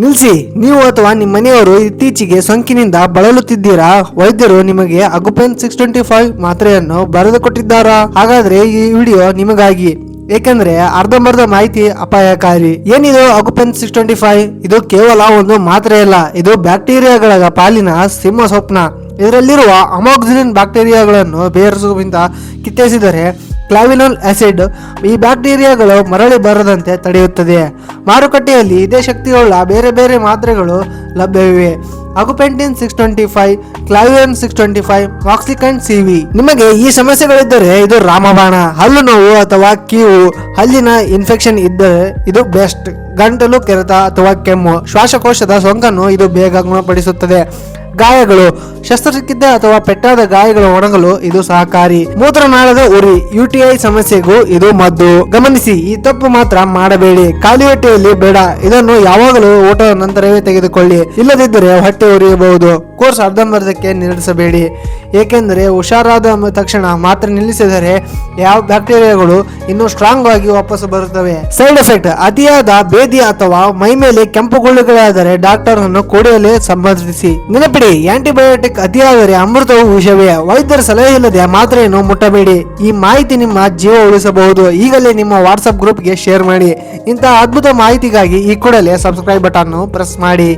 ನಿಲ್ಲಿಸಿ. ನೀವು ಅಥವಾ ನಿಮ್ಮ ಮನೆಯವರು ಇತ್ತೀಚೆಗೆ ಸೋಂಕಿನಿಂದ ಬಳಲುತ್ತಿದ್ದೀರಾ? ವೈದ್ಯರು ನಿಮಗೆ ಅಗುಪೆನ್ 625 ಮಾತ್ರೆಯನ್ನು ಬರೆದು ಕೊಟ್ಟಿದ್ದಾರಾ? ಹಾಗಾದ್ರೆ ಈ ವಿಡಿಯೋ ನಿಮಗಾಗಿ. ಏಕೆಂದ್ರೆ ಅರ್ಧಂಬರ್ಧ ಮಾಹಿತಿ ಅಪಾಯಕಾರಿ. ಏನಿದು ಅಗುಪೆನ್ 625? ಇದು ಕೇವಲ ಒಂದು ಮಾತ್ರೆ ಅಲ್ಲ, ಇದು ಬ್ಯಾಕ್ಟೀರಿಯಾಗಳ ಪಾಲಿನ ಸಿಂಹ ಸ್ವಪ್ನ. ಇದರಲ್ಲಿರುವ ಅಮೋಕ್ಸಿಲಿನ್ ಬ್ಯಾಕ್ಟೀರಿಯಾಗಳನ್ನು ಬೇರಿಸುವುದರಿಂದ ಕಿತ್ತೇಸಿದರೆ ಕ್ಲಾವಿನೋಲ್ ಆಸಿಡ್ ಈ ಬ್ಯಾಕ್ಟೀರಿಯಾಗಳು ಮರಳಿ ಬರದಂತೆ ತಡೆಯುತ್ತದೆ. ಮಾರುಕಟ್ಟೆಯಲ್ಲಿ ಇದೇ ಶಕ್ತಿಯುಳ್ಳ ಬೇರೆ ಬೇರೆ ಮಾತ್ರೆಗಳು ಲಭ್ಯವಿವೆ. ಅಗುಪೆಂಟಿನ್ 625, ಕ್ಲಾವಿಯನ್ 625, ಮಾಕ್ಸಿಕಂಡ್ CV. ನಿಮಗೆ ಈ ಸಮಸ್ಯೆಗಳಿದ್ದರೆ ಇದು ರಾಮಬಾಣ. ಹಲ್ಲು ನೋವು ಅಥವಾ ಕೀವು, ಹಲ್ಲಿನ ಇನ್ಫೆಕ್ಷನ್ ಇದ್ದರೆ ಇದು ಬೆಸ್ಟ್. ಗಂಟಲು ಕೆರೆತ ಅಥವಾ ಕೆಮ್ಮು, ಶ್ವಾಸಕೋಶದ ಸೋಂಕನ್ನು ಇದು ಬೇಗ ಗುಣಪಡಿಸುತ್ತದೆ. ಗಾಯಗಳು, ಶಸ್ತ್ರಚಿಕಿತ್ಸೆ ಅಥವಾ ಪೆಟ್ಟಾದ ಗಾಯಗಳು ಒಣಗಲು ಇದು ಸಹಕಾರಿ. ಮೂತ್ರನಾಳದ ಉರಿ, UTI ಸಮಸ್ಯೆಗೂ ಇದು ಮದ್ದು. ಗಮನಿಸಿ, ಈ ತಪ್ಪು ಮಾತ್ರ ಮಾಡಬೇಡಿ. ಖಾಲಿ ಹೊಟ್ಟೆಯಲ್ಲಿ ಬೇಡ. ಇದನ್ನು ಯಾವಾಗಲೂ ಊಟದ ನಂತರವೇ ತೆಗೆದುಕೊಳ್ಳಿ, ಇಲ್ಲದಿದ್ದರೆ ಹೊಟ್ಟೆ ಉರಿಯಬಹುದು. ಕೋರ್ಸ್ ಅರ್ಧಂಬರ್ಧಕ್ಕೆ ನಿಲ್ಲಿಸಬೇಡಿ, ಏಕೆಂದರೆ ಹುಷಾರಾದ ತಕ್ಷಣ ಮಾತ್ರ ನಿಲ್ಲಿಸಿದರೆ ಯಾವ ಬ್ಯಾಕ್ಟೀರಿಯಾಗಳು ಇನ್ನೂ ಸ್ಟ್ರಾಂಗ್ ಆಗಿ ವಾಪಸ್ ಬರುತ್ತವೆ. ಸೈಡ್ ಎಫೆಕ್ಟ್: ಅತಿಯಾದ ಬೇದಿ ಅಥವಾ ಮೈ ಮೇಲೆ ಕೆಂಪು ಗುಳ್ಳೆಗಳಾದರೆ ಡಾಕ್ಟರ್ ಅನ್ನು ಕೂಡಲೇ ಸಂಪರ್ಕಿಸಿ. ನೆನಪಿಡಿ, ಆಂಟಿಬಯೋಟಿಕ್ ಅತಿಯಾದರೆ ಅಮೃತವು ವಿಷವೇ. ವೈದ್ಯರ ಸಲಹೆ ಇಲ್ಲದೆ ಮಾತ್ರೆಯನ್ನು ಮುಟ್ಟಬೇಡಿ. ಈ ಮಾಹಿತಿ ನಿಮ್ಮ ಜೀವ ಉಳಿಸಬಹುದು. ಈಗಲೇ ನಿಮ್ಮ ವಾಟ್ಸ್ಆಪ್ ಗ್ರೂಪ್ಗೆ ಶೇರ್ ಮಾಡಿ. ಇಂತಹ ಅದ್ಭುತ ಮಾಹಿತಿಗಾಗಿ ಈ ಕೂಡಲೇ ಸಬ್ಸ್ಕ್ರೈಬ್ ಬಟನ್ ಪ್ರೆಸ್ ಮಾಡಿ.